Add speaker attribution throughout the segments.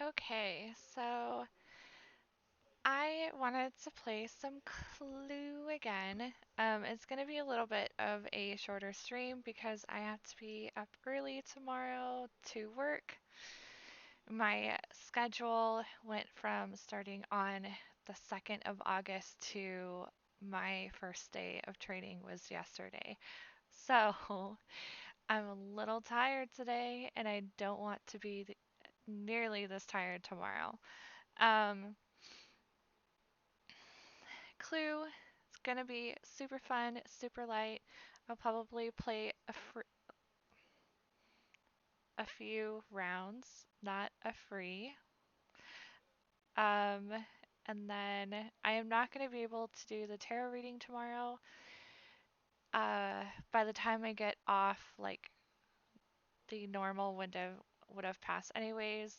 Speaker 1: Okay, so I wanted to play some Clue again. It's going to be a little bit of a shorter stream because I have to be up early tomorrow to work. My schedule went from starting on the 2nd of August to my first day of training was yesterday. So I'm a little tired today and I don't want to be nearly this tired tomorrow. Um, Clue. It's gonna be super fun, super light. I'll probably play a few rounds, not a free. Um, and then I am not going to be able to do the tarot reading tomorrow. By the time I get off, like the normal window would have passed anyways.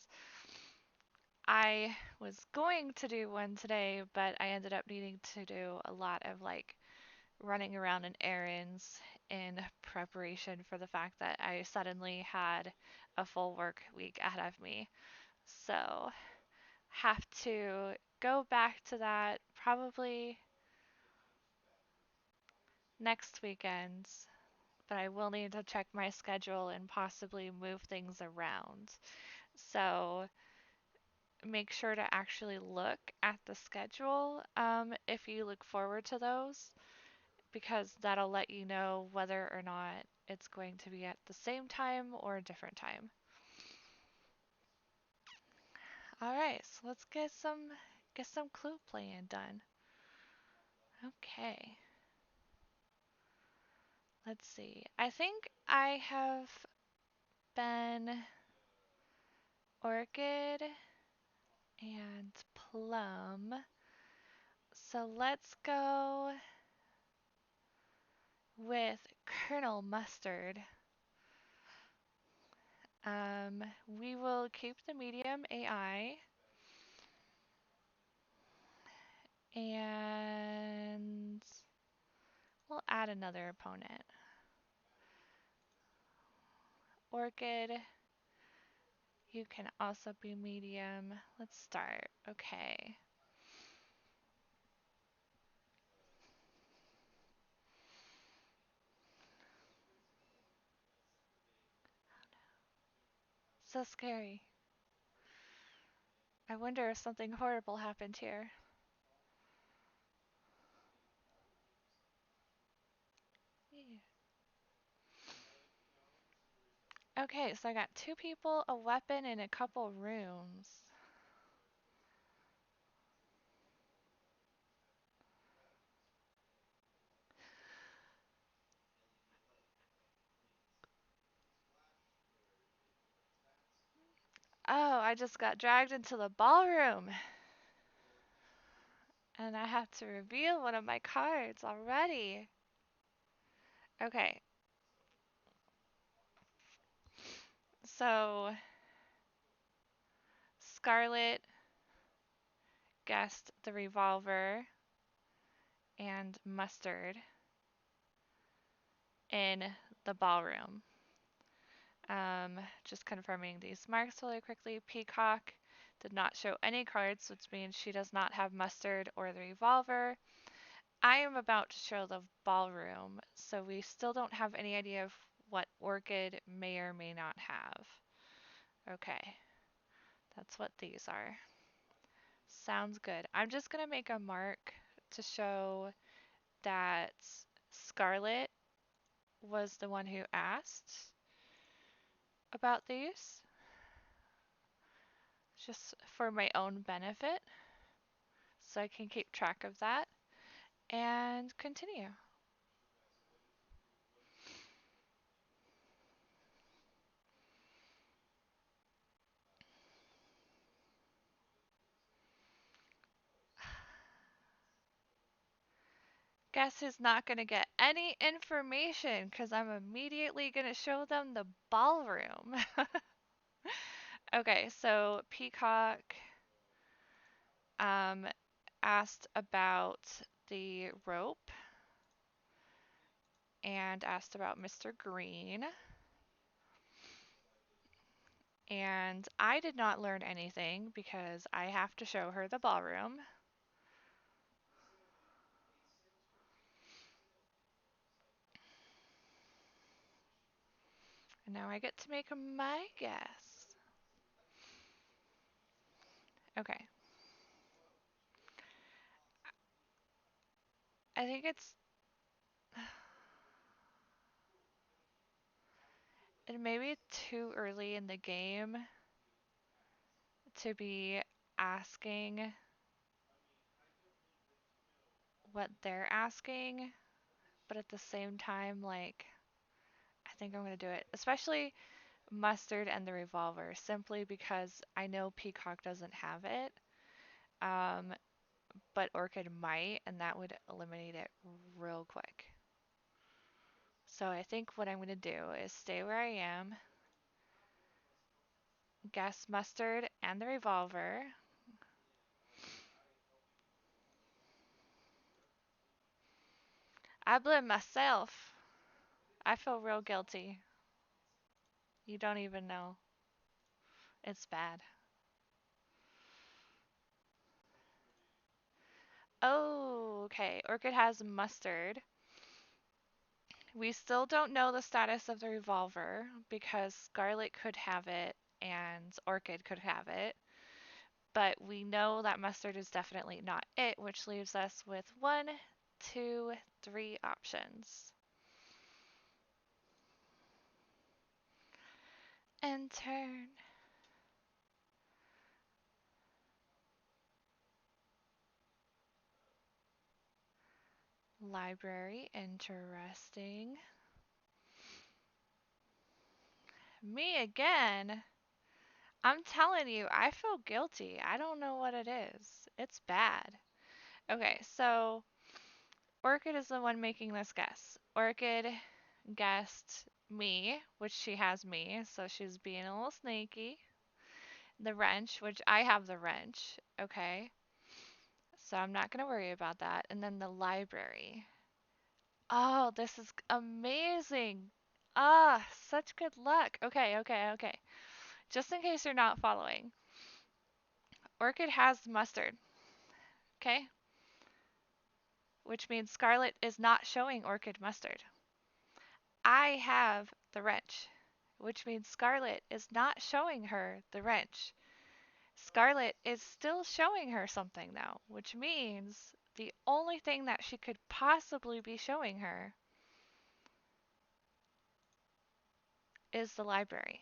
Speaker 1: I was going to do one today, but I ended up needing to do a lot of like running around in errands in preparation for the fact that I suddenly had a full work week ahead of me. So, have to go back to that probably next weekend, but I will need to check my schedule and possibly move things around. So, make sure to actually look at the schedule if you look forward to those, because that'll let you know whether or not it's going to be at the same time or a different time. All right, so let's get some clue playing done. Okay. Let's see. I think I have been Orchid and Plum. So let's go with Colonel Mustard. We will keep the medium AI and we'll add another opponent. Orchid, you can also be medium. Let's start. Okay. So scary. I wonder if something horrible happened here. Yeah. Okay, so I got two people, a weapon, and a couple rooms. Oh, I just got dragged into the ballroom. And I have to reveal one of my cards already. Okay, so Scarlet guessed the revolver and mustard in the ballroom. Just confirming these marks really quickly. Peacock did not show any cards, which means she does not have mustard or the revolver. I am about to show the ballroom, so we still don't have any idea of what Orchid may or may not have. Okay, that's what these are. Sounds good. I'm just going to make a mark to show that Scarlet was the one who asked about these, just for my own benefit, so I can keep track of that and continue. Guess who's not going to get any information because I'm immediately going to show them the ballroom. Okay, so Peacock um, asked about the rope and asked about Mr. Green. And I did not learn anything because I have to show her the ballroom. And now I get to make my guess. Okay. I think it may be too early in the game to be asking what they're asking, but at the same time, like, I think I'm gonna do it. Especially Mustard and the revolver, simply because I know Peacock doesn't have it. Um, but Orchid might, and that would eliminate it real quick. So I think what I'm gonna do is stay where I am, guess Mustard and the revolver. I blame myself. I feel real guilty. You don't even know. It's bad. Oh, okay. Orchid has Mustard. We still don't know the status of the revolver because Scarlet could have it and Orchid could have it. But we know that Mustard is definitely not it, which leaves us with one, two, three options. And turn. Library, interesting. Me again. I'm telling you, I feel guilty. I don't know what it is. It's bad. Okay, so Orchid is the one making this guess. Orchid guessed me, which she has me, so she's being a little sneaky. The wrench, which I have the wrench. Okay, so I'm not going to worry about that. And then the library. Oh, this is amazing. Ah, such good luck. Okay, okay, okay. Just in case you're not following, Orchid has mustard. Okay, which means Scarlet is not showing Orchid mustard. I have the wrench, which means Scarlet is not showing her the wrench. Scarlet is still showing her something though, which means the only thing that she could possibly be showing her is the library.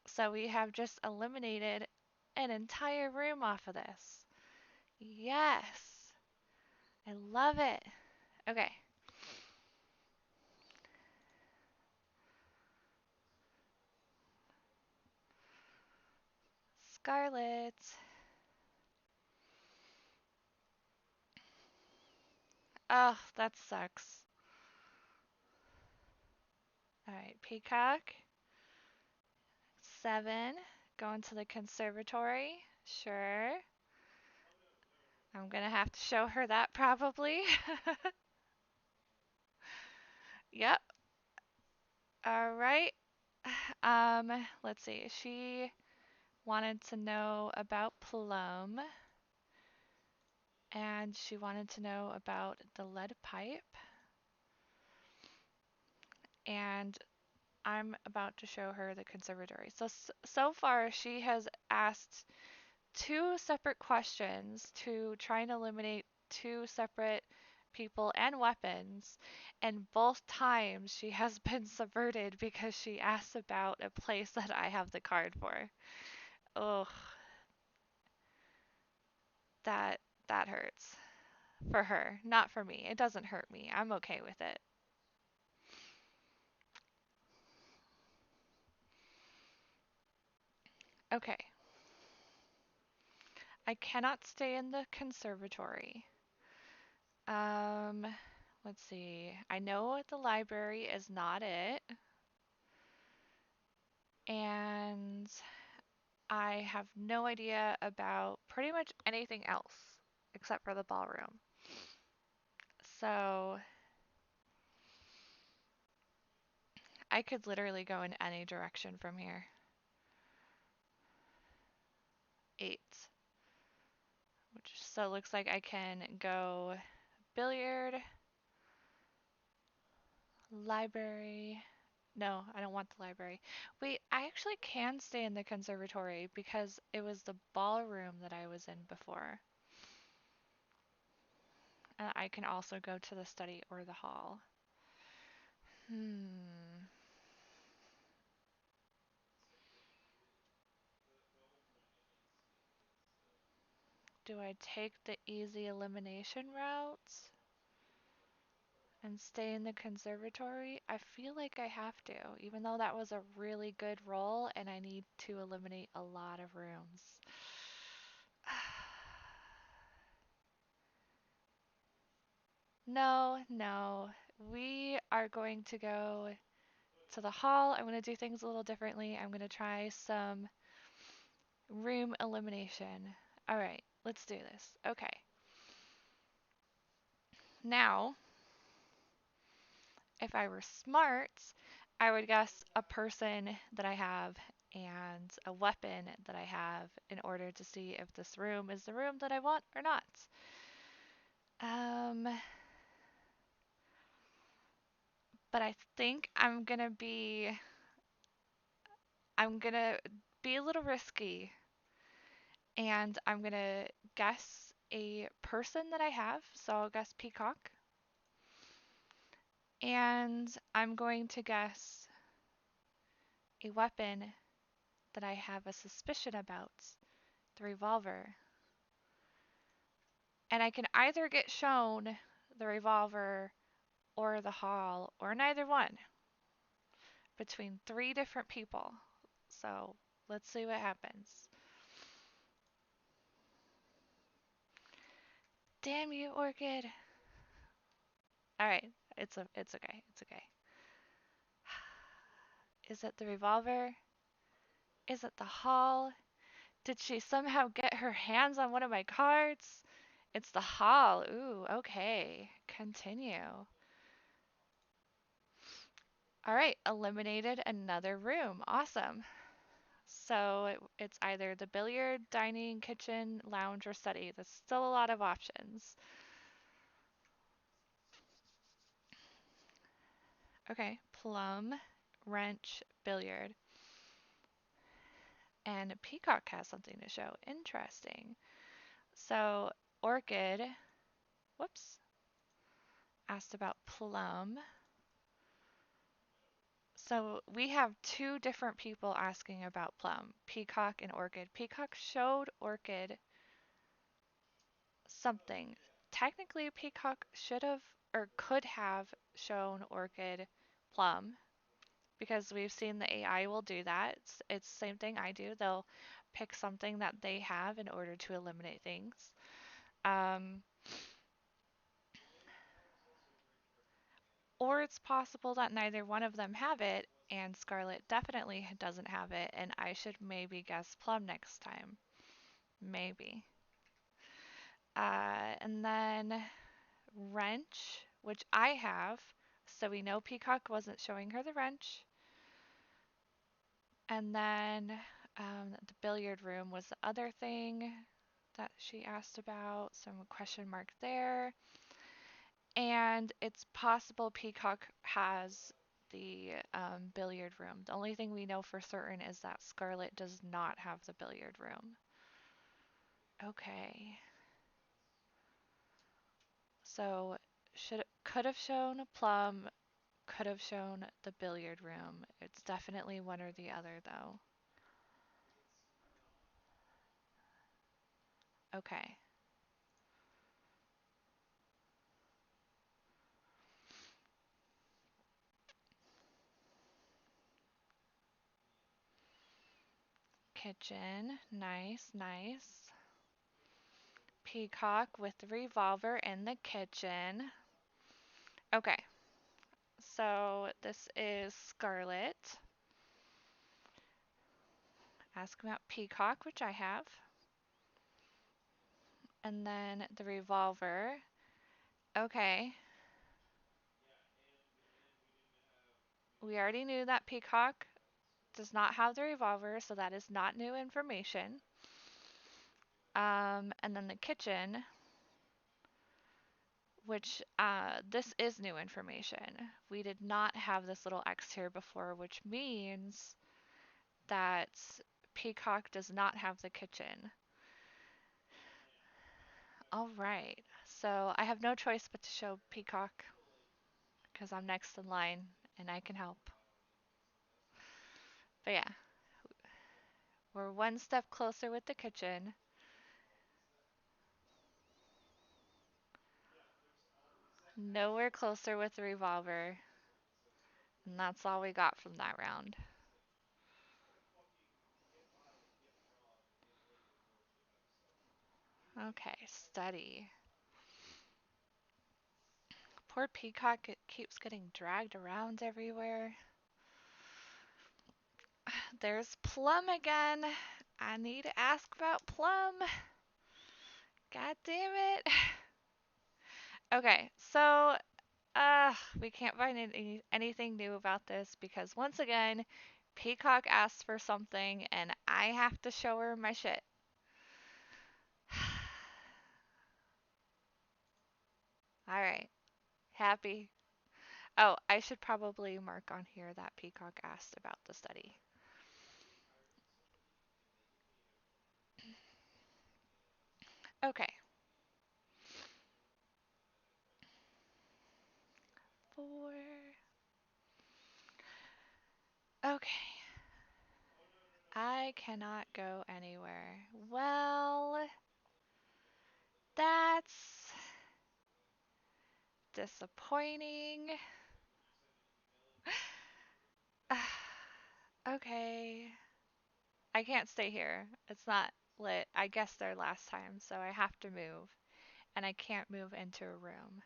Speaker 1: So we have just eliminated an entire room off of this. Yes, I love it. Okay, Scarlet. Oh, that sucks. All right, Peacock. 7. Going to the conservatory. Sure. I'm gonna have to show her that probably. Yep. All right. Let's see. She wanted to know about Plum, and she wanted to know about the lead pipe, and I'm about to show her the conservatory. So far she has asked two separate questions to try and eliminate two separate people and weapons, and both times she has been subverted because she asked about a place that I have the card for. Ugh, that that hurts for her, not for me. It doesn't hurt me. I'm okay with it. Okay. I cannot stay in the conservatory. Um, let's see. I know the library is not it. And I have no idea about pretty much anything else except for the ballroom. So I could literally go in any direction from here. 8. Which so it looks like I can go billiard, library. No, I don't want the library. Wait, I actually can stay in the conservatory because it was the ballroom that I was in before. And I can also go to the study or the hall. Hmm. Do I take the easy elimination route and stay in the conservatory? I feel like I have to, even though that was a really good roll and I need to eliminate a lot of rooms. No, no. We are going to go to the hall. I'm going to do things a little differently. I'm going to try some room elimination. All right, let's do this. Okay. Now, if I were smart, I would guess a person that I have and a weapon that I have in order to see if this room is the room that I want or not. Um, but I think I'm gonna be a little risky and I'm gonna guess a person that I have. So I'll guess Peacock. And I'm going to guess a weapon that I have a suspicion about, the revolver. And I can either get shown the revolver or the hall or neither one between 3 different people. So let's see what happens. Damn you, Orchid. All right, it's okay. It's okay. Is it the revolver? Is it the hall? Did she somehow get her hands on one of my cards? It's the hall. Ooh, okay. Continue. All right, eliminated another room. Awesome. So it's either the billiard, dining, kitchen, lounge, or study. There's still a lot of options. Okay, plum, wrench, billiard. And peacock has something to show. Interesting. So orchid, whoops, asked about plum. So we have 2 different people asking about plum, peacock and orchid. Peacock showed orchid something. Technically, peacock should have or could have shown orchid plum because we've seen the AI will do that. It's the same thing I do. They'll pick something that they have in order to eliminate things. Um, or it's possible that neither one of them have it, and Scarlet definitely doesn't have it, and I should maybe guess plum next time. Maybe. And then wrench, which I have, so we know Peacock wasn't showing her the wrench. And then the billiard room was the other thing that she asked about, some question mark there. And it's possible Peacock has the billiard room. The only thing we know for certain is that Scarlet does not have the billiard room. Okay. So should could have shown plum, could have shown the billiard room. It's definitely one or the other though. Okay. Kitchen. Nice, nice. Peacock with the revolver in the kitchen. Okay. So this is Scarlet. Ask about Peacock, which I have. And then the revolver. Okay. We already knew that Peacock does not have the revolver, so that is not new information. And then the kitchen, which this is new information. We did not have this little X here before, which means that Peacock does not have the kitchen. All right, so I have no choice but to show Peacock because I'm next in line and I can help. But yeah, we're one step closer with the kitchen. Nowhere closer with the revolver. And that's all we got from that round. Okay, study. Poor Peacock, it keeps getting dragged around everywhere. There's Plum again. I need to ask about Plum. God damn it. Okay, so we can't find anything new about this because once again, Peacock asks for something and I have to show her my shit. Alright, happy. Oh, I should probably mark on here that Peacock asked about the study. Okay. 4. Okay. I cannot go anywhere. Well, that's disappointing. Okay. I can't stay here. It's not lit. I guessed there last time, so I have to move. And I can't move into a room.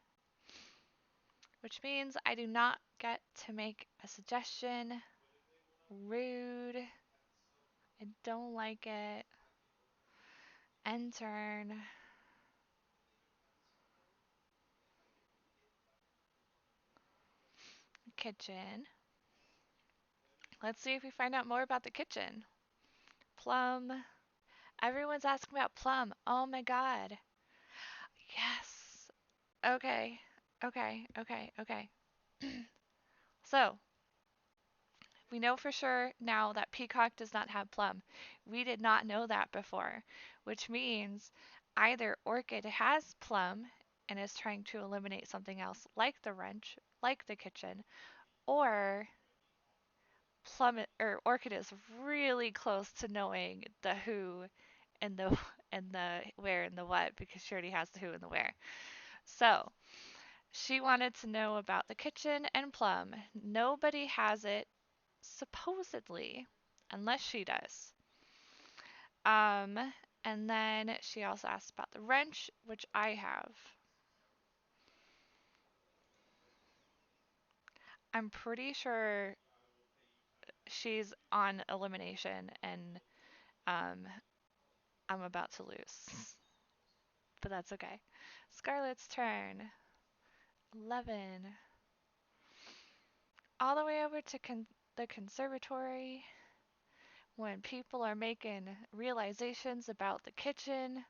Speaker 1: Which means I do not get to make a suggestion. Rude. I don't like it. End turn. Kitchen. Let's see if we find out more about the kitchen. Plum. Everyone's asking about Plum. Oh my god. Yes. Okay. Okay. Okay. Okay. So, we know for sure now that Peacock does not have Plum. We did not know that before, which means either Orchid has Plum and is trying to eliminate something else like the wrench, like the kitchen, or Plum or Orchid is really close to knowing the who and the and the where and the what because she already has the who and the where. So, she wanted to know about the kitchen and Plum. Nobody has it supposedly, unless she does. Um, and then she also asked about the wrench, which I have. I'm pretty sure she's on elimination and um, I'm about to lose. But that's okay. Scarlett's turn. 11. All the way over to the conservatory when people are making realizations about the kitchen.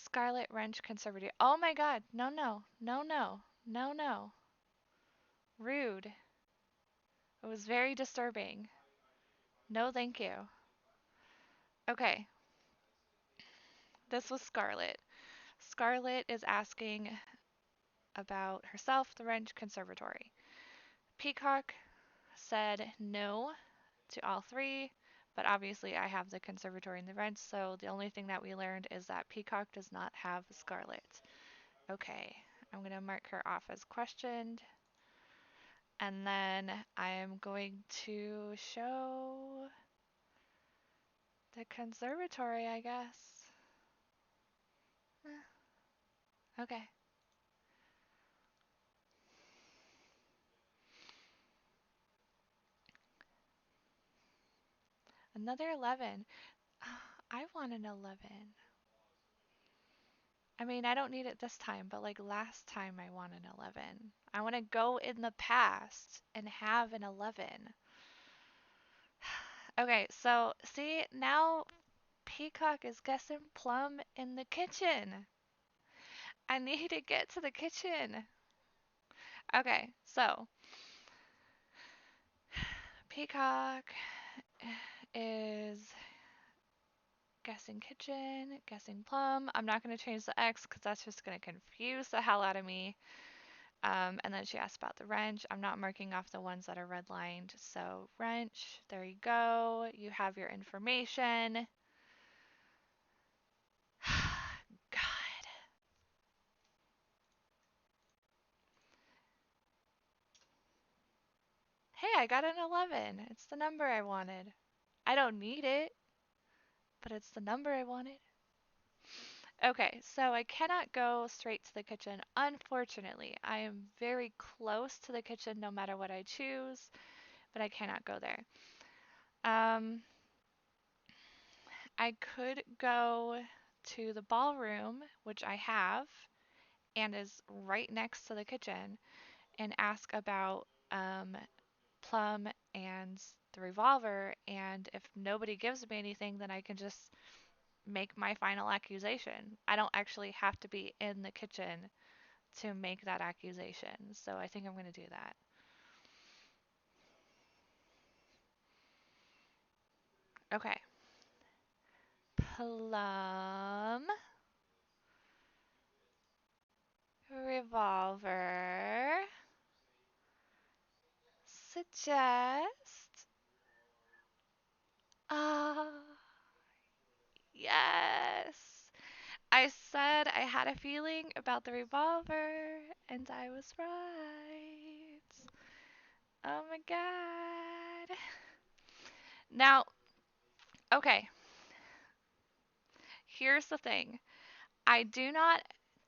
Speaker 1: Scarlet Wrench Conservatory. Oh my god. No, no. No, no. No, no. Rude. It was very disturbing. No, thank you. Okay. This was Scarlet. Scarlet is asking about herself, the Wrench Conservatory. Peacock said no to all three, but obviously I have the conservatory and the wrench, so the only thing that we learned is that Peacock does not have Scarlet. Okay, I'm going to mark her off as questioned. And then I'm going to show the conservatory, I guess. Okay. Another 11. I want an 11. I mean, I don't need it this time, but like last time I want an 11. I want to go in the past and have an 11. Okay, so see, now Peacock is guessing Plum in the kitchen. I need to get to the kitchen. Okay, so Peacock is guessing kitchen, guessing Plum. I'm not going to change the X because that's just going to confuse the hell out of me. And then she asked about the wrench. I'm not marking off the ones that are redlined. So wrench, there you go. You have your information. God. Hey, I got an 11. It's the number I wanted. I don't need it, but it's the number I wanted. Okay, so I cannot go straight to the kitchen, unfortunately. I am very close to the kitchen no matter what I choose, but I cannot go there. Um, I could go to the ballroom, which I have, and is right next to the kitchen, and ask about Plum and the revolver. And if nobody gives me anything, then I can just make my final accusation. I don't actually have to be in the kitchen to make that accusation. So I think I'm going to do that. Okay. Plum, revolver, suggest. Ah, yes. I said I had a feeling about the revolver, and I was right. Oh my god. Now, okay, here's the thing. I do not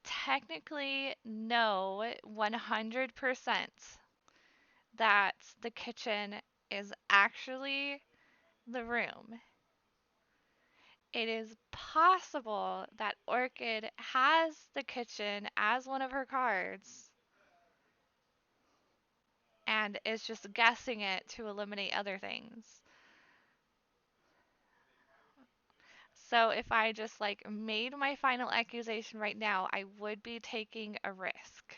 Speaker 1: technically know 100% that the kitchen is actually the room. It is possible that Orchid has the kitchen as one of her cards and is just guessing it to eliminate other things. So if I just like made my final accusation right now, I would be taking a risk.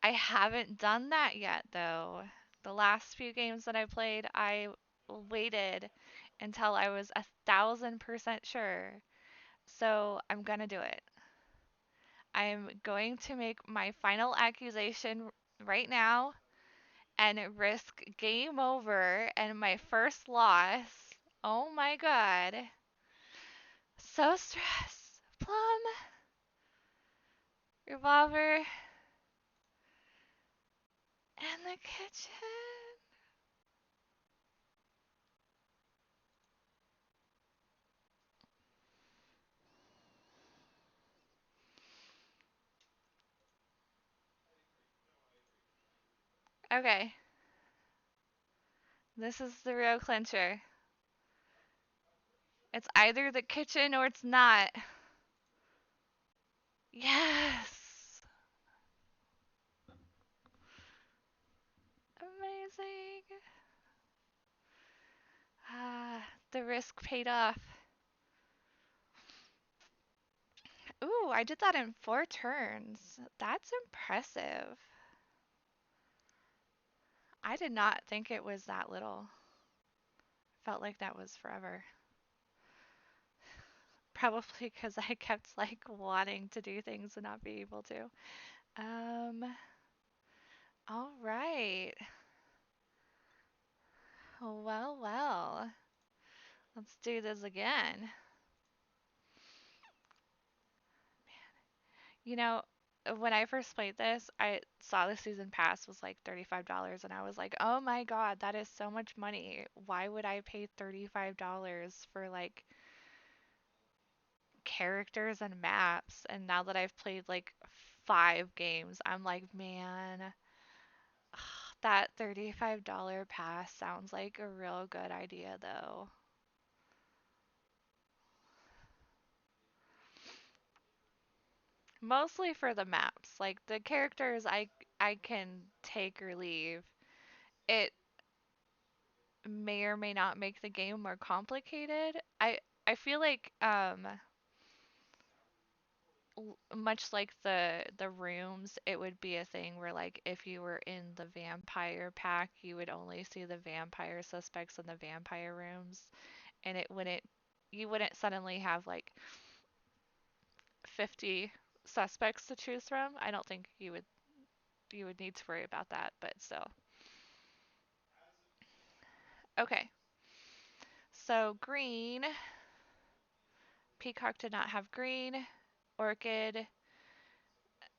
Speaker 1: I haven't done that yet though. The last few games that I played, I waited until I was 1,000% sure. So I'm gonna do it. I'm going to make my final accusation right now and risk game over and my first loss. Oh my god. So stressed. Plum, revolver, and the kitchen. Okay, this is the real clincher. It's either the kitchen or it's not. Yes! Amazing. Ah, the risk paid off. Ooh, I did that in 4 turns. That's impressive. I did not think it was that little. Felt like that was forever. Probably because I kept like wanting to do things and not be able to. Um, all right. Well, well. Let's do this again. You know, when I first played this, I saw the season pass was like $35 and I was like, "Oh my God, that is so much money. Why would I pay $35 for like characters and maps?" And now that I've played like 5 games, I'm like, "Man, that $35 pass sounds like a real good idea though." Mostly for the maps. Like the characters I can take or leave. It may or may not make the game more complicated. I feel like much like the rooms, it would be a thing where like if you were in the vampire pack, you would only see the vampire suspects in the vampire rooms, and it wouldn't you wouldn't suddenly have like 50 suspects to choose from. I don't think you would need to worry about that, but still. Okay. So green, Peacock did not have green. Orchid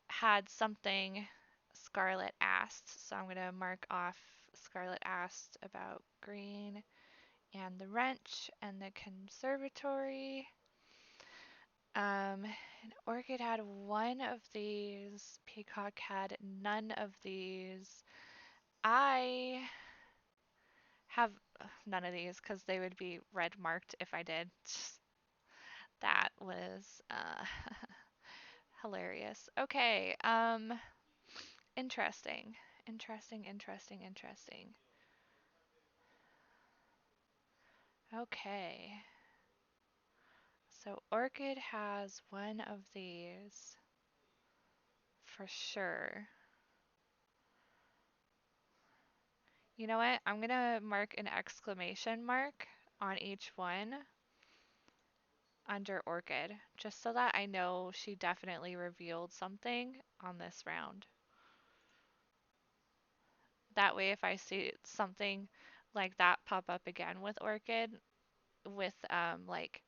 Speaker 1: had something Scarlet asked. So I'm going to mark off Scarlet asked about green and the wrench and the conservatory. And Orchid had one of these. Peacock had none of these. I have none of these because they would be red marked if I did. That was hilarious. Okay, interesting. Interesting, interesting, interesting. Okay. So Orchid has one of these for sure. You know what? I'm gonna mark an exclamation mark on each one under Orchid, just so that I know she definitely revealed something on this round. That way, if I see something like that pop up again with Orchid, with like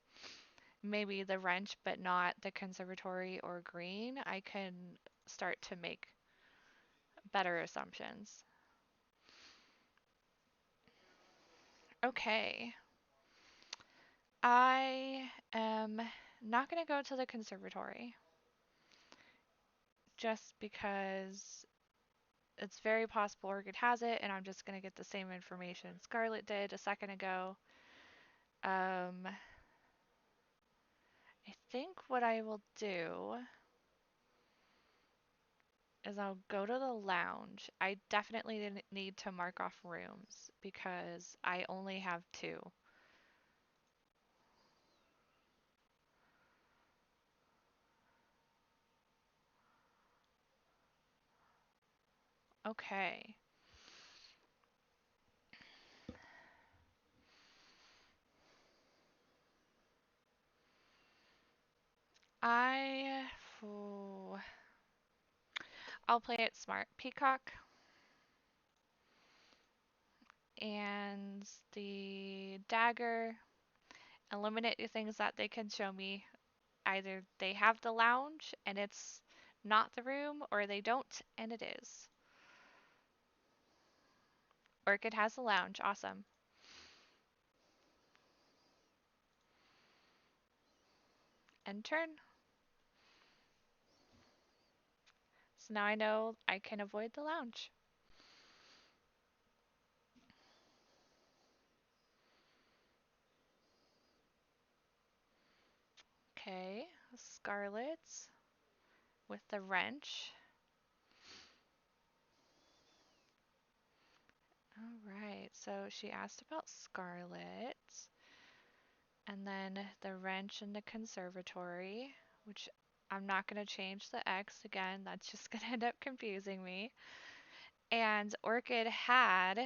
Speaker 1: maybe the wrench but not the conservatory or green, I can start to make better assumptions. Okay. I am not going to go to the conservatory just because it's very possible Orchid has it, and I'm just going to get the same information Scarlet did a second ago. I think what I will do is I'll go to the lounge. I definitely didn't need to mark off rooms because I only have two. Okay. I. Ooh, I'll play it smart. Peacock and the dagger eliminate the things that they can show me. Either they have the lounge and it's not the room, or they don't and it is. Orchid has the lounge. Awesome. End turn. So now I know I can avoid the lounge. Okay, Scarlet with the wrench. All right, so she asked about Scarlet, and then the wrench in the conservatory, which I'm not going to change the X again, that's just going to end up confusing me. And Orchid had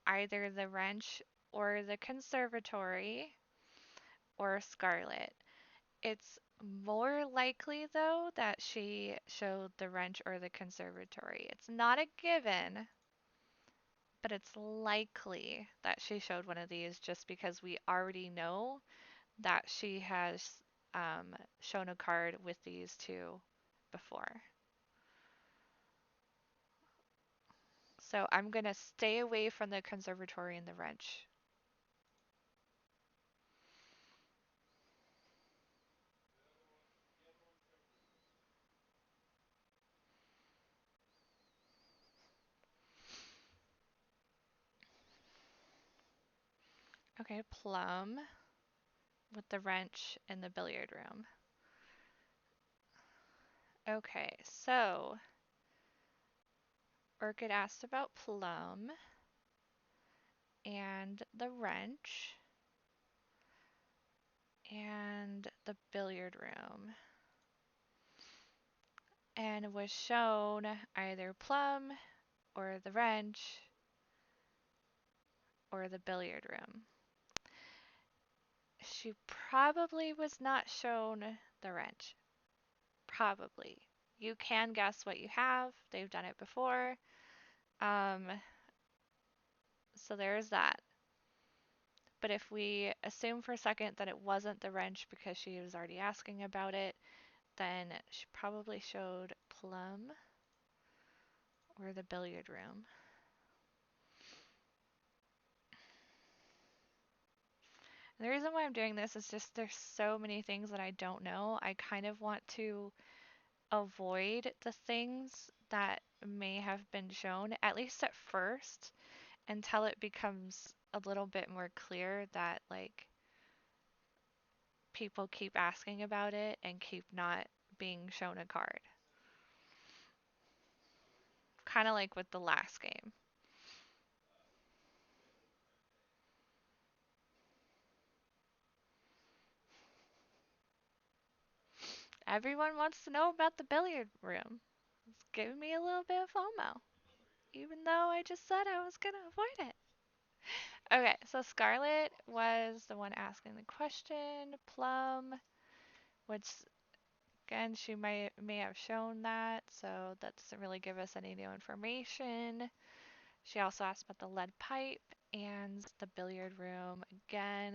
Speaker 1: either the wrench or the conservatory or Scarlet. It's more likely, though, that she showed the wrench or the conservatory. It's not a given, but it's likely that she showed one of these just because we already know that she has shown a card with these two before. So I'm going to stay away from the conservatory and the wrench. Okay, plum with the wrench in the billiard room. Okay, so Orchid asked about plum, and the wrench and the billiard room, and was shown either Plum or the wrench or the billiard room. She probably was not shown the wrench. Probably. You can guess what you have. They've done it before. Um, so there's that. But if we assume for a second that it wasn't the wrench because she was already asking about it, then she probably showed Plum or the billiard room. And the reason why I'm doing this is just there's so many things that I don't know. I kind of want to avoid the things that may have been shown, at least at first, until it becomes a little bit more clear that, like, people keep asking about it and keep not being shown a card. Kind of like with the last game. Everyone wants to know about the billiard room. It's giving me a little bit of FOMO, even though I just said I was going to avoid it. Okay, so Scarlet was the one asking the question. Plum, which again, she may have shown that, so that doesn't really give us any new information. She also asked about the lead pipe and the billiard room. Again,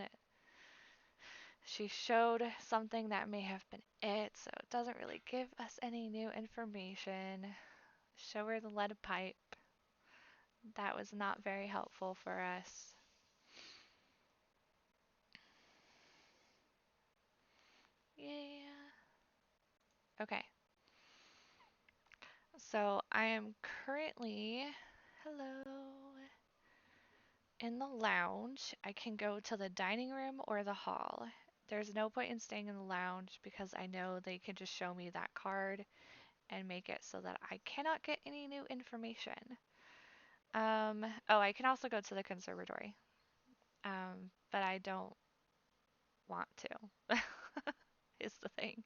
Speaker 1: she showed something that may have been it, so it doesn't really give us any new information. Show her the lead pipe. That was not very helpful for us. Yeah. Okay. So I am currently, hello, in the lounge. I can go to the dining room or the hall. There's no point in staying in the lounge because I know they can just show me that card and make it so that I cannot get any new information. Oh, I can also go to the conservatory. But I don't want to, is the thing.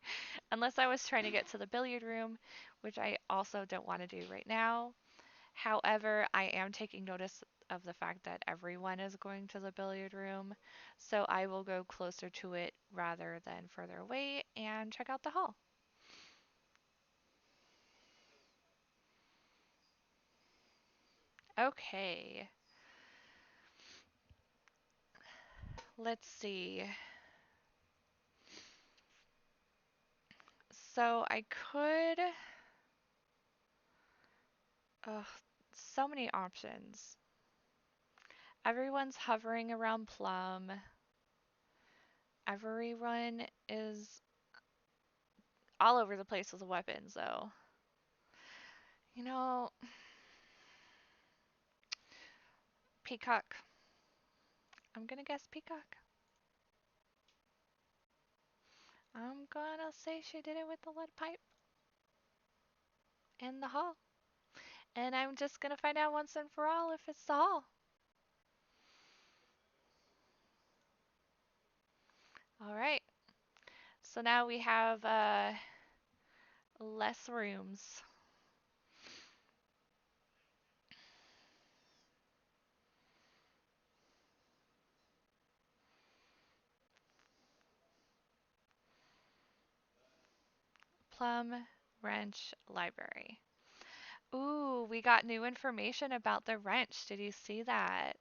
Speaker 1: Unless I was trying to get to the billiard room, which I also don't want to do right now. However, I am taking notice of the fact that everyone is going to the billiard room, so I will go closer to it rather than further away and check out the hall. Okay, let's see. So I could. Ugh, so many options. Everyone's hovering around Plum. Everyone is all over the place with weapons, though. You know, Peacock. I'm gonna guess Peacock. I'm gonna say she did it with the lead pipe in the hall. And I'm just gonna find out once and for all if it's the hall. Alright. So now we have less rooms. Plum Wrench Library. Ooh, we got new information about the wrench. Did you see that?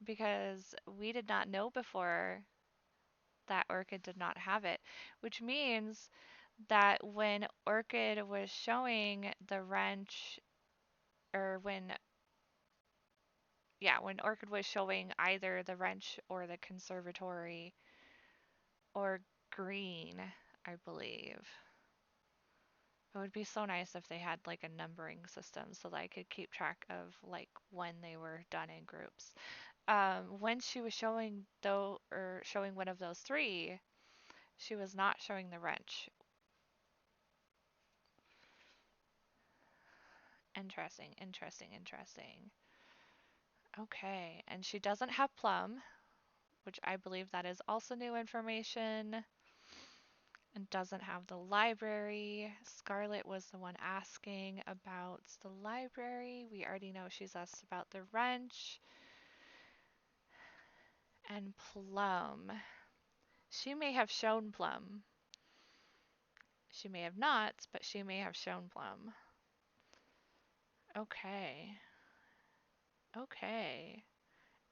Speaker 1: Because we did not know before that Orchid did not have it, which means that when Orchid was showing the wrench, or when Orchid was showing either the wrench or the conservatory or green, I believe. It would be so nice if they had like a numbering system so that I could keep track of like when they were done in groups. When she was showing though, or showing one of those three, she was not showing the wrench. Interesting, interesting, interesting. Okay, and she doesn't have Plum, which I believe that is also new information, and doesn't have the library. Scarlet was the one asking about the library. We already know she's asked about the wrench. And Plum. She may have shown Plum. She may have not, but she may have shown Plum. Okay. Okay.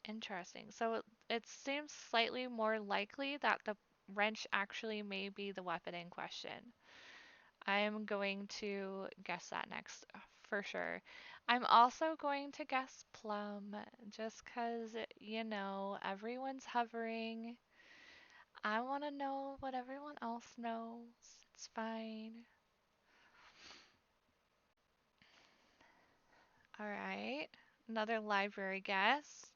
Speaker 1: Interesting. So it seems slightly more likely that the wrench actually may be the weapon in question. I am going to guess that next for sure. I'm also going to guess Plum just because, everyone's hovering. I want to know what everyone else knows. It's fine. All right. Another library guess.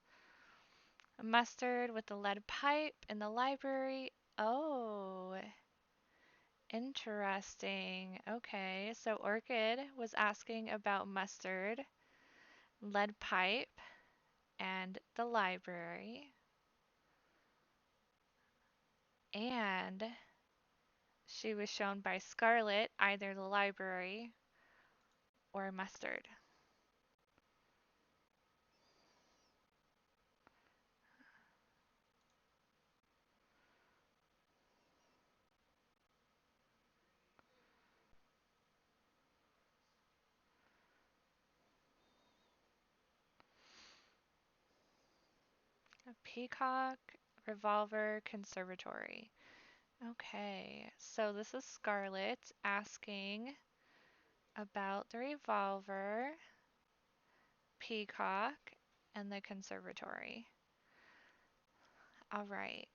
Speaker 1: Mustard with the lead pipe in the library. Oh, interesting. Okay, so Orchid was asking about mustard, lead pipe, and the library. And she was shown by Scarlet either the library or mustard. A peacock, revolver, conservatory. Okay, so this is Scarlet asking about the revolver, peacock, and the conservatory. All right.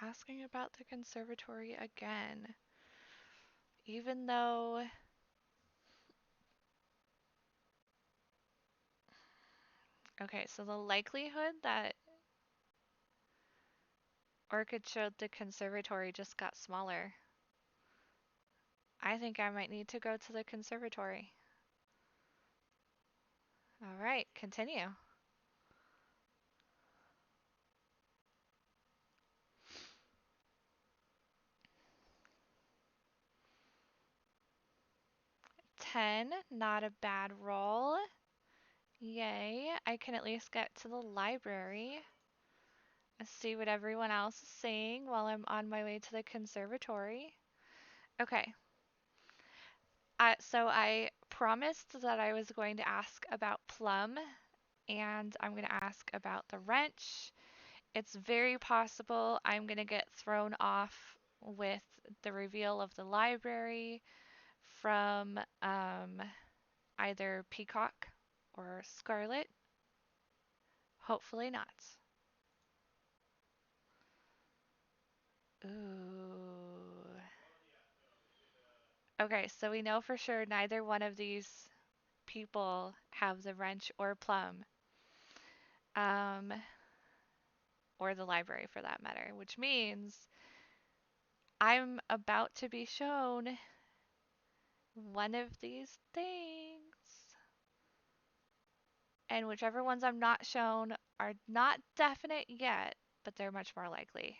Speaker 1: Asking about the conservatory again. Even though. Okay, so the likelihood that Orchid showed the conservatory just got smaller. I think I might need to go to the conservatory. All right, continue. Ten, not a bad roll. Yay, I can at least get to the library and see what everyone else is saying while I'm on my way to the conservatory. Okay, so I promised that I was going to ask about Plum, and I'm going to ask about the wrench. It's very possible I'm going to get thrown off with the reveal of the library from either Peacock or Scarlet. Hopefully not. Ooh. Okay, so we know for sure neither one of these people have the wrench or Plum, um, or the library for that matter, which means I'm about to be shown one of these things. And whichever ones I'm not shown are not definite yet, but they're much more likely.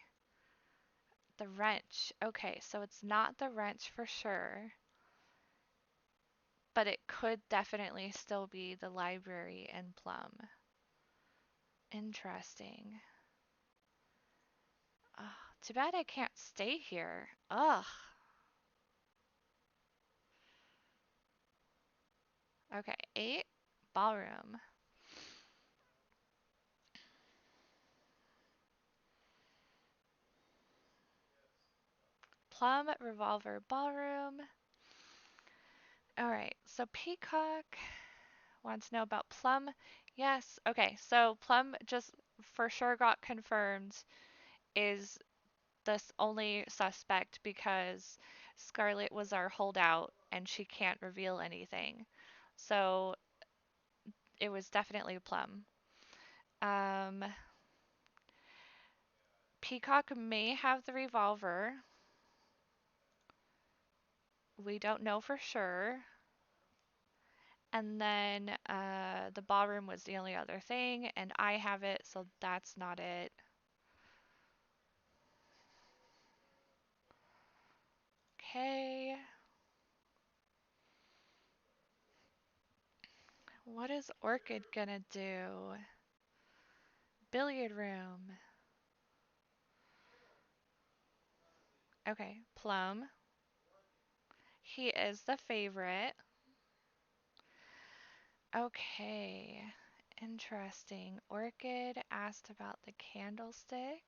Speaker 1: The wrench. Okay, so it's not the wrench for sure, but it could definitely still be the library and Plum. Interesting. Oh, too bad I can't stay here. Ugh. Okay, 8, ballroom. Plum, revolver, ballroom. Alright, so Peacock wants to know about Plum. Yes, okay, so Plum just for sure got confirmed is this only suspect because Scarlet was our holdout and she can't reveal anything. So it was definitely Plum. Um, Peacock may have the revolver. we don't know for sure. And then the ballroom was the only other thing, and I have it, so that's not it. Okay. What is Orchid gonna do? Billiard room. Okay, Plum. He is the favorite. Okay, interesting. Orchid asked about the candlestick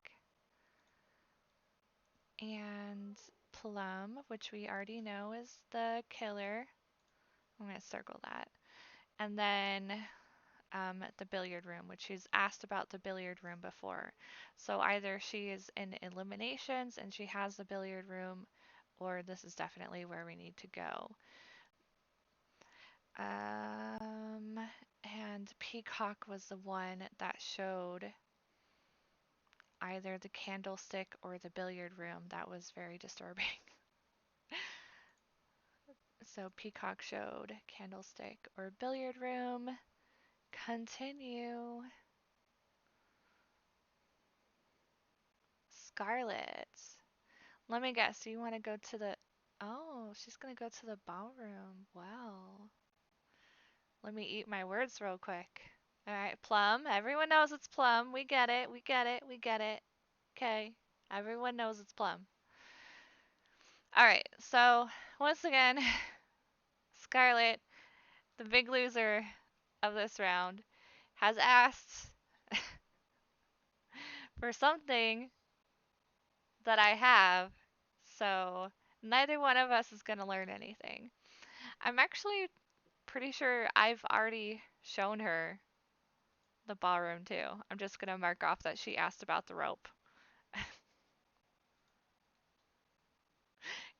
Speaker 1: and Plum, which we already know is the killer. I'm going to circle that. And then the billiard room, which she's asked about the billiard room before. So either she is in eliminations and she has the billiard room, or this is definitely where we need to go. And Peacock was the one that showed either the candlestick or the billiard room. That was very disturbing. So Peacock showed candlestick or billiard room. Continue. Scarlet. Let me guess. Do you want to go to the... Oh, she's going to go to the ballroom. Wow. Let me eat my words real quick. All right, Plum. Everyone knows it's Plum. We get it. We get it. We get it. Okay. Everyone knows it's Plum. All right. So, once again, Scarlet, the big loser of this round, has asked for something that I have. So, neither one of us is going to learn anything. I'm actually pretty sure I've already shown her the ballroom too. I'm just going to mark off that she asked about the rope.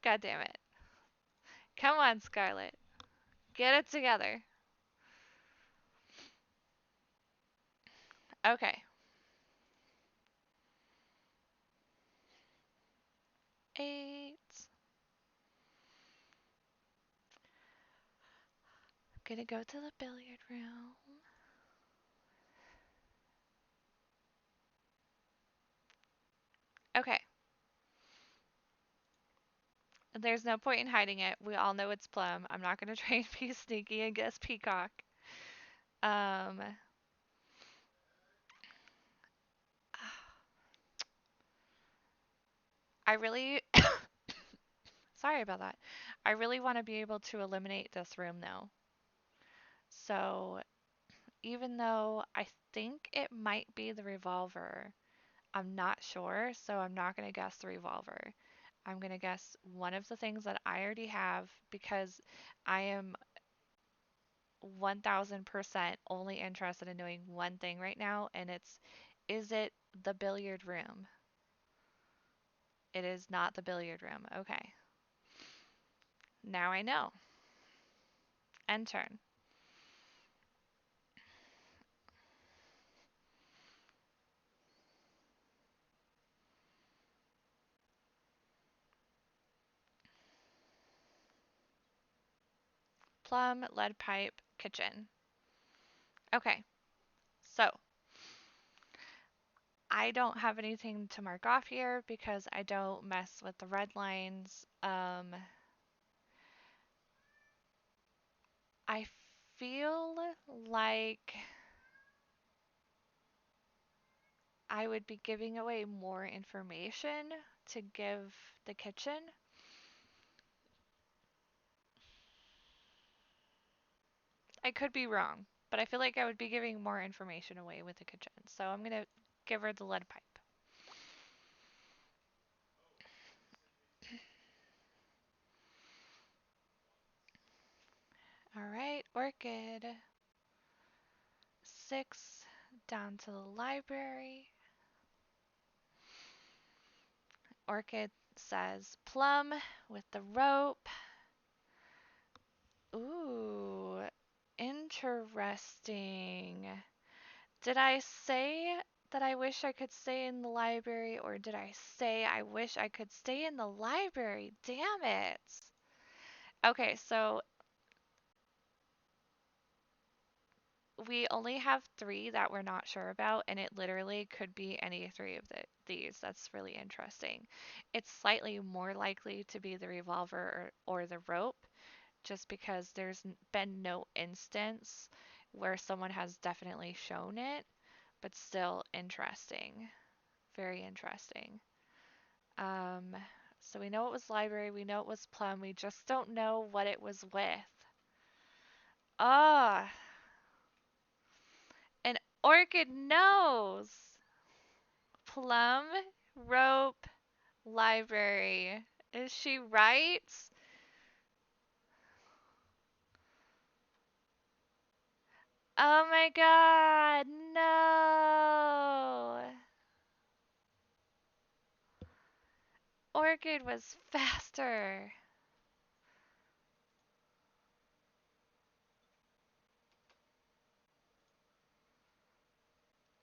Speaker 1: God damn it. Come on, Scarlet. Get it together. Okay. 8. I'm gonna go to the billiard room. Okay. There's no point in hiding it. We all know it's Plum. I'm not gonna try and be sneaky and guess Peacock. Um, I really, sorry about that. I really want to be able to eliminate this room though. So even though I think it might be the revolver, I'm not sure, so I'm not going to guess the revolver. I'm going to guess one of the things that I already have because I am 1000% only interested in doing one thing right now, and it's is it the billiard room? It is not the billiard room. Okay. Now I know. End turn. Plum, lead pipe, kitchen. Okay. So I don't have anything to mark off here because I don't mess with the red lines. I feel like I would be giving away more information to give the kitchen. I could be wrong, but I feel like I would be giving more information away with the kitchen. So I'm going to give her the lead pipe. All right, Orchid. 6 down to the library. Orchid says Plum with the rope. Ooh, interesting. Did I say that I wish I could stay in the library, or did I say I wish I could stay in the library? Damn it. Okay, so we only have three that we're not sure about, and it literally could be any three of these. That's really interesting. It's slightly more likely to be the revolver or the rope, just because there's been no instance where someone has definitely shown it, but still interesting. Very interesting. Um, so we know it was library, we know it was plum, we just don't know what it was with. Ah, an orchid nose! Plum, rope, library. Is she right? Oh my god, no! Orchid was faster.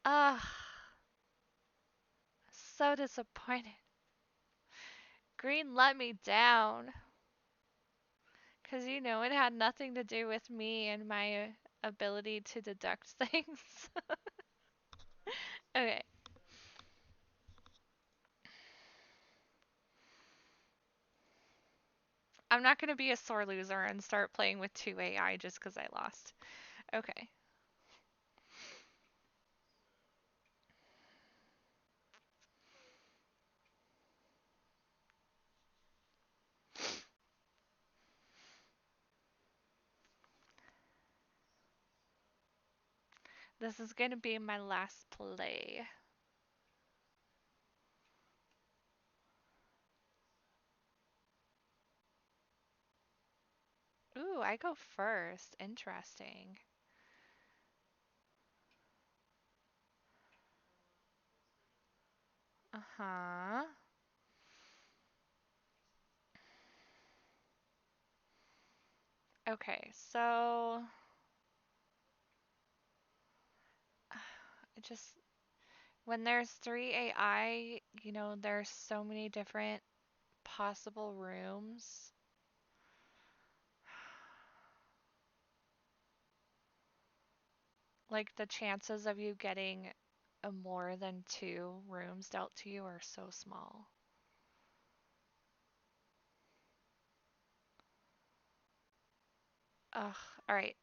Speaker 1: Ugh, so disappointed. Green let me down. Because, it had nothing to do with me and my ability to deduct things. Okay. I'm not going to be a sore loser and start playing with 2 AI just because I lost. Okay. This is going to be my last play. Ooh, I go first. Interesting. Uh-huh. Okay, so it just when there's 3 AI, there's so many different possible rooms. Like the chances of you getting a more than 2 rooms dealt to you are so small. Ugh, all right.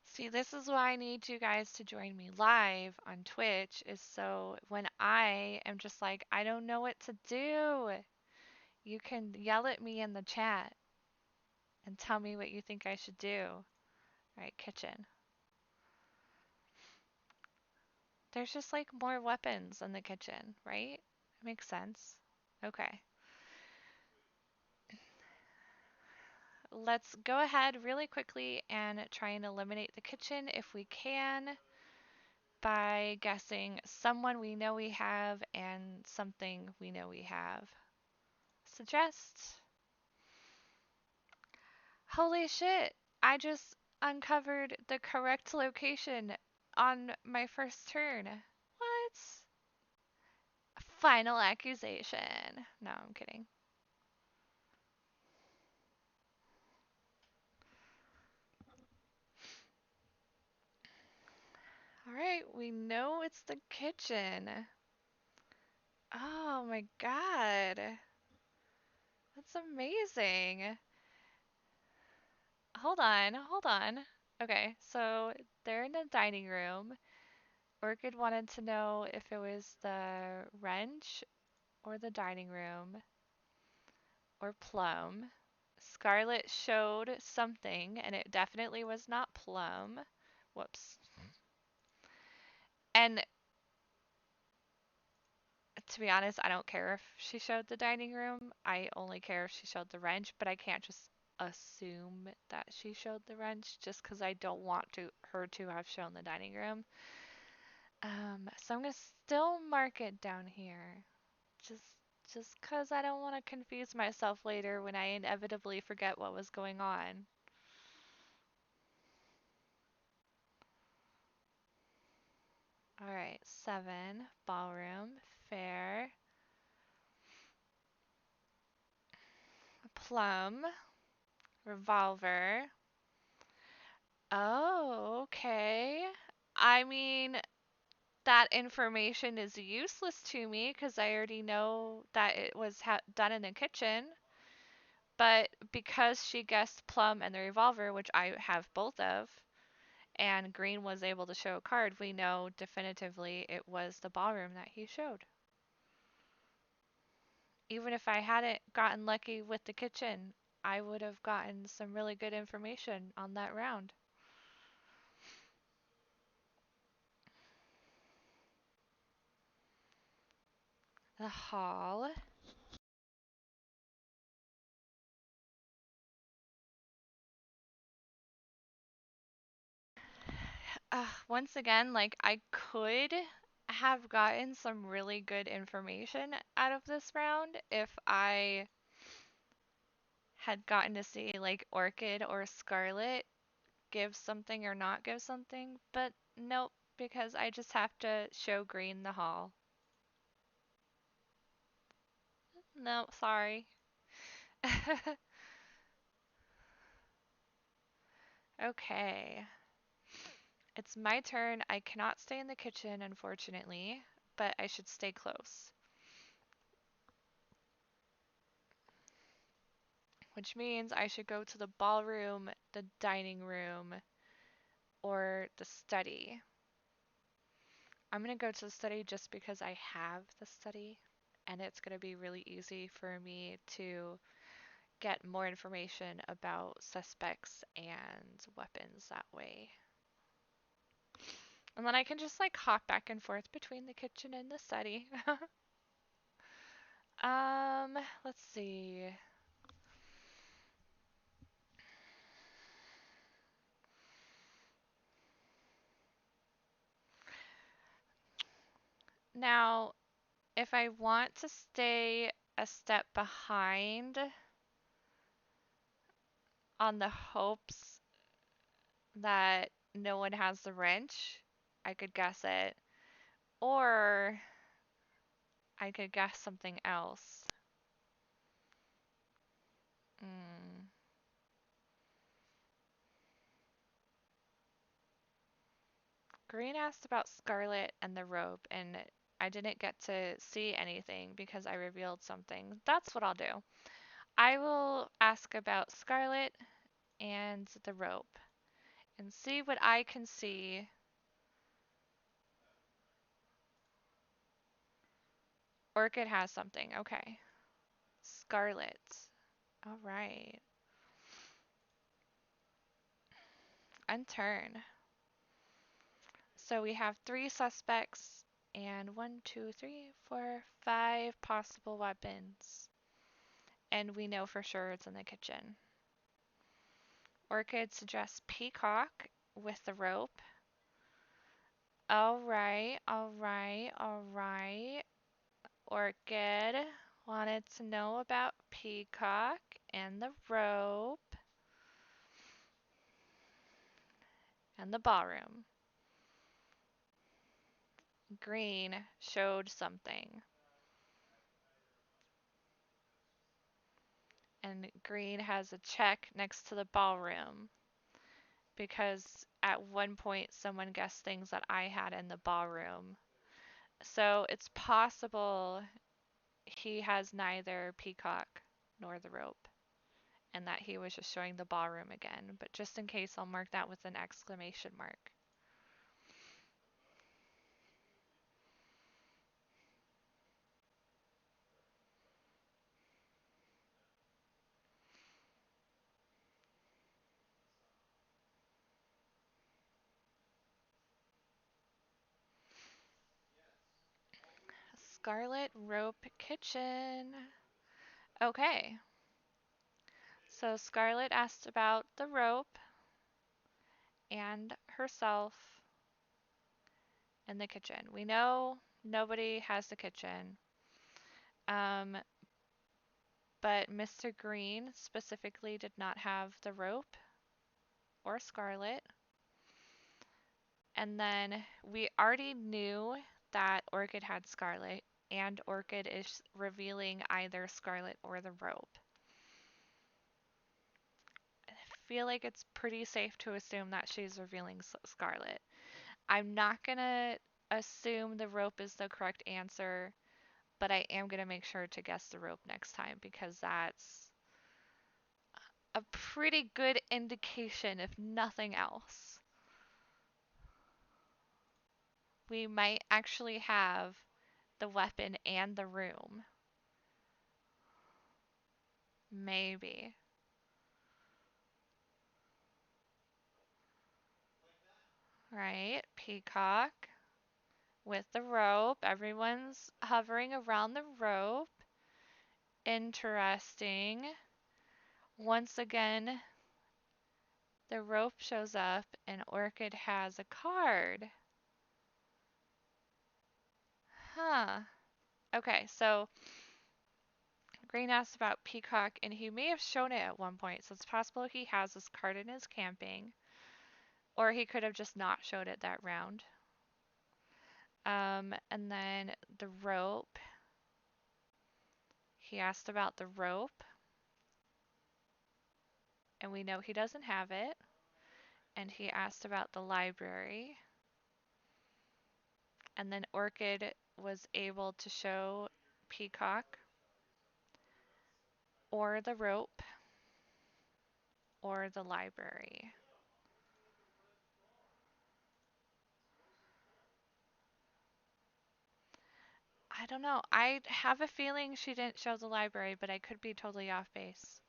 Speaker 1: See, this is why I need you guys to join me live on Twitch, is so when I am just like, I don't know what to do, you can yell at me in the chat and tell me what you think I should do. All right, kitchen. There's just like more weapons in the kitchen, right? It makes sense. Okay. Let's go ahead really quickly and try and eliminate the kitchen if we can by guessing someone we know we have and something we know we have. Suggest. Holy shit! I just uncovered the correct location on my first turn. What? Final accusation. No, I'm kidding. Alright, we know it's the kitchen. Oh my god. That's amazing. Hold on, hold on. Okay, so they're in the dining room. Orchid wanted to know if it was the wrench or the dining room or plum. Scarlet showed something, and it definitely was not plum. Whoops. And to be honest, I don't care if she showed the dining room. I only care if she showed the wrench, but I can't just assume that she showed the wrench just because I don't want her to have shown the dining room. So I'm gonna still mark it down here. Just just 'cause I don't want to confuse myself later when I inevitably forget what was going on. All right, 7, ballroom, fair. Plum, Revolver. Oh, okay. I mean, that information is useless to me because I already know that it was done in the kitchen. But because she guessed Plum and the Revolver, which I have both of, and Green was able to show a card, we know definitively it was the ballroom that he showed. Even if I hadn't gotten lucky with the kitchen, I would have gotten some really good information on that round. The hall. Once again, like I could have gotten some really good information out of this round if I had gotten to see like Orchid or Scarlet give something or not give something, but nope, because I just have to show Green the hall. No, sorry. Okay. It's my turn. I cannot stay in the kitchen, unfortunately, but I should stay close. Which means I should go to the ballroom, the dining room, or the study. I'm going to go to the study just because I have the study, and it's going to be really easy for me to get more information about suspects and weapons that way. And then I can just like hop back and forth between the kitchen and the study. Um, let's see. Now, if I want to stay a step behind on the hopes that no one has the wrench, I could guess it. Or I could guess something else. Mm. Green asked about Scarlet and the rope, and I didn't get to see anything because I revealed something. That's what I'll do. I will ask about Scarlet and the rope and see what I can see. Orchid has something. Okay. Scarlet. All right. Unturn. So we have three suspects and one, two, three, four, five possible weapons. And we know for sure it's in the kitchen. Orchid suggests peacock with the rope. All right, all right, all right. Orchid wanted to know about peacock and the rope and the ballroom. Green showed something. And Green has a check next to the ballroom because at one point someone guessed things that I had in the ballroom. So it's possible he has neither peacock nor the rope and that he was just showing the ballroom again. But just in case, I'll mark that with an exclamation mark. Scarlet Rope Kitchen. Okay. So Scarlet asked about the rope and herself in the kitchen. We know nobody has the kitchen. Um, but Mr. Green specifically did not have the rope or Scarlet. And then we already knew that Orchid had Scarlet, and Orchid is revealing either Scarlet or the rope. feel like it's pretty safe to assume that she's revealing Scarlet. I'm not gonna assume the rope is the correct answer, but I am gonna make sure to guess the rope next time because that's a pretty good indication, if nothing else. We might actually have the weapon and the room. Maybe. Right? Peacock with the rope. Everyone's hovering around the rope. Interesting. Once again, the rope shows up and Orchid has a card. Huh. Okay, so Green asked about Peacock, and he may have shown it at one point, so it's possible he has this card in his camping. Or he could have just not showed it that round. And then the rope. He asked about the rope, and we know he doesn't have it. And he asked about the library. And then Orchid was able to show Peacock or the rope or the library. I don't know. I have a feeling she didn't show the library, but I could be totally off base.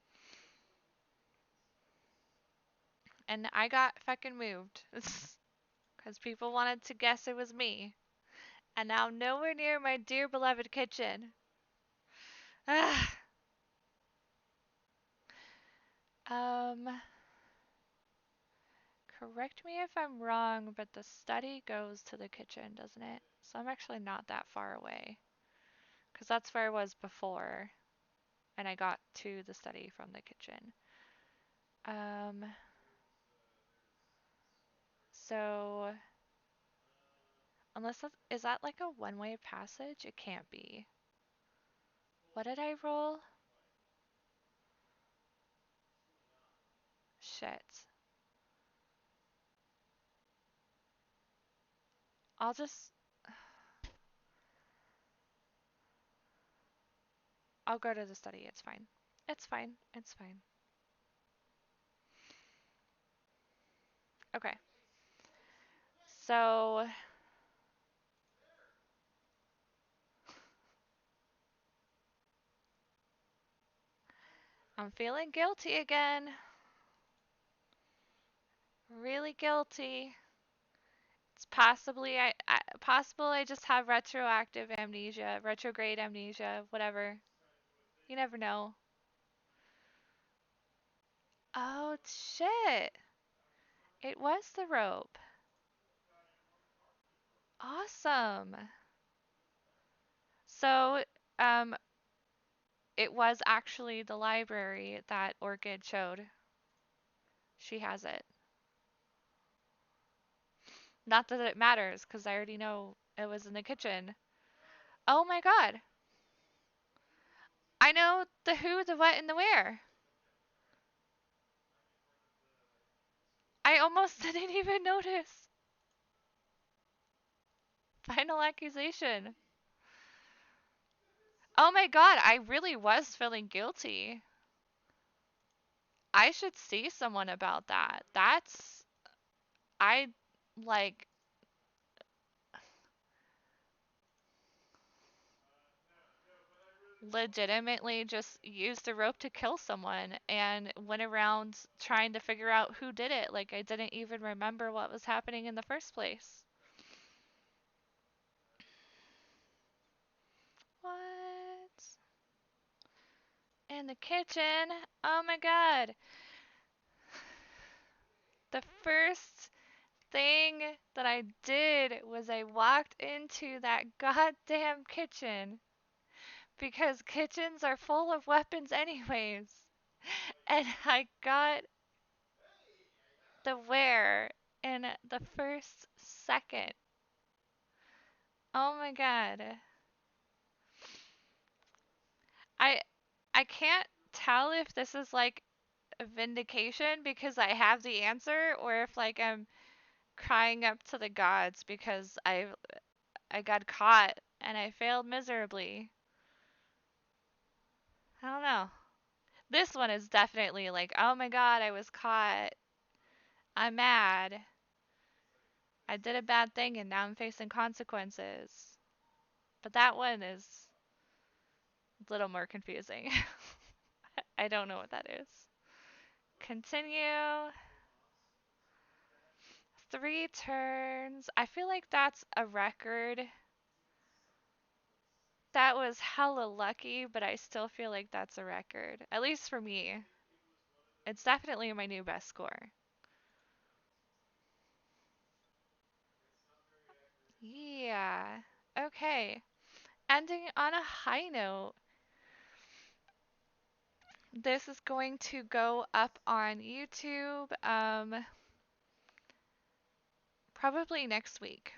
Speaker 1: And I got fucking moved. Because people wanted to guess it was me. And now I'm nowhere near my dear beloved kitchen. um, Correct me if I'm wrong, but the study goes to the kitchen, doesn't it? So I'm actually not that far away. Because that's where I was before. And I got to the study from the kitchen. Um, so unless that's, is that like a one-way passage? It can't be. What did I roll? Shit. I'll just I'll go to the study. It's fine. It's fine. It's fine. Okay. So I'm feeling guilty again. Really guilty. It's possible I just have retroactive amnesia, retrograde amnesia, whatever. You never know. Oh shit. It was the rope. Awesome. So, um, it was actually the library that Orchid showed. She has it. Not that it matters, because I already know it was in the kitchen. Oh my god. I know the who, the what, and the where. I almost didn't even notice. Final accusation. Oh my god, I really was feeling guilty. I should see someone about that. I like legitimately just used the rope to kill someone and went around trying to figure out who did it. Like I didn't even remember what was happening in the first place. What? In the kitchen? Oh my god. The first thing that I did was I walked into that goddamn kitchen because kitchens are full of weapons anyways. And I got the where in the first second. Oh my god. I I can't tell if this is like a vindication because I have the answer, or if like I'm crying up to the gods because I got caught and I failed miserably. I don't know. This one is definitely like, oh my god, I was caught. I'm mad. I did a bad thing and now I'm facing consequences. But that one is a little more confusing. I don't know what that is. Continue. 3 turns. I feel like that's a record. That was hella lucky, but I still feel like that's a record. At least for me. It's definitely my new best score. Yeah. Okay. Ending on a high note. This is going to go up on YouTube probably next week,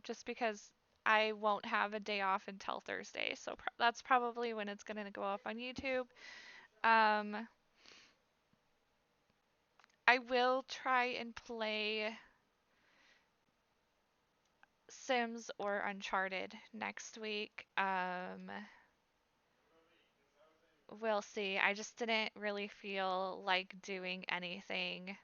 Speaker 1: just because I won't have a day off until Thursday. So that's probably when it's going to go up on YouTube. Um, I will try and play Sims or Uncharted next week. We'll see. I just didn't really feel like doing anything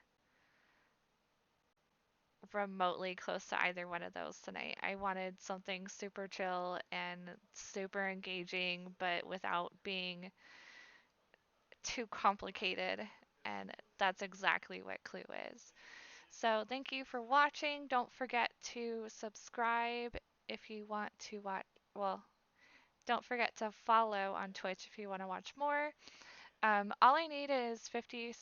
Speaker 1: remotely close to either one of those tonight. I wanted something super chill and super engaging, but without being too complicated. And that's exactly what Clue is. So thank you for watching. Don't forget to subscribe if you want to watch. Well, don't forget to follow on Twitch if you want to watch more. All I need is 50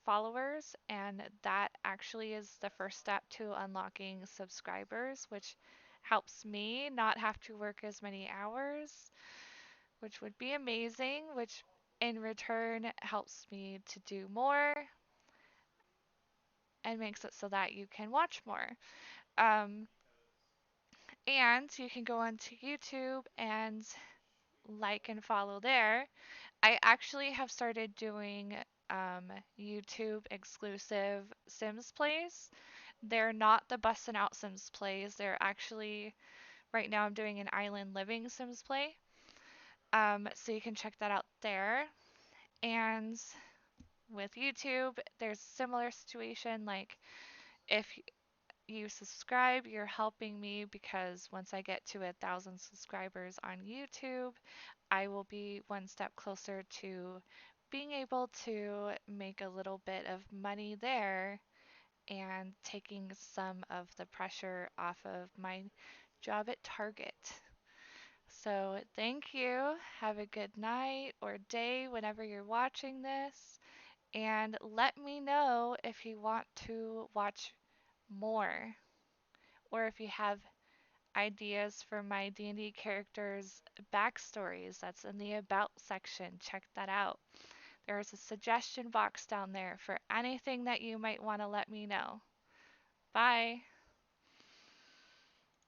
Speaker 1: followers, and that actually is the first step to unlocking subscribers, which helps me not have to work as many hours, which would be amazing, which in return helps me to do more and makes it so that you can watch more. Um, and you can go onto YouTube and like and follow there. I actually have started doing um, YouTube exclusive Sims plays. They're not the bustin' out Sims plays. They're actually, right now I'm doing an island living Sims play. So you can check that out there. And with YouTube, there's a similar situation. Like if you subscribe, you're helping me because once I get to 1,000 subscribers on YouTube, I will be one step closer to being able to make a little bit of money there and taking some of the pressure off of my job at Target. So, thank you. Have a good night or day whenever you're watching this. And let me know if you want to watch more or if you have ideas for my D&D characters' backstories. That's in the About section. Check that out. There's a suggestion box down there for anything that you might want to let me know. Bye.